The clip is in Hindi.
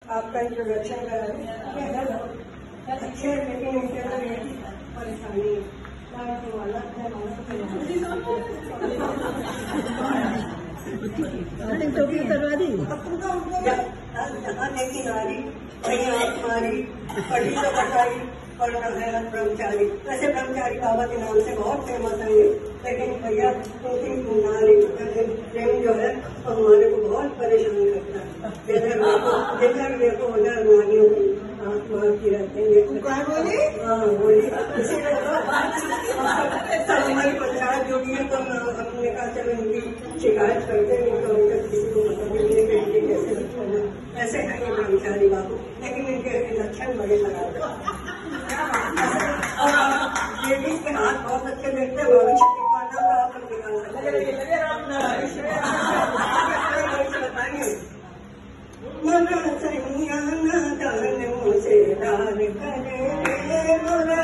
आपका इंट्रोडक्शन करा अच्छे, लेकिन इनके अंदर परेशानी टोपी करवा दी पढ़ी तो पढ़ाई पर ब्रह्मचारी। वैसे ब्रह्मचारी बाबा के नाम से बहुत फेमस है ये, लेकिन भैया प्रेम जो है वो हमारे को बहुत परेशान करता है। जिधर देखो उधर नानियों की मारती रहते हैं। हाँ बोली, हमारी पंचायत जो भी है तो हमने कहा चलो इनकी शिकायत करते हैं, तो किसी को बताने कैसे लगता है। ऐसे है ये ब्रह्मचारी बाबू, लेकिन इनके लक्षण बड़े खराब है। लेडीज के हाथ बहुत अच्छे देखते हैं, भविष्य दिखाना तो आप लोग दिखा सकते बताइए। मुझे दान करे मोरा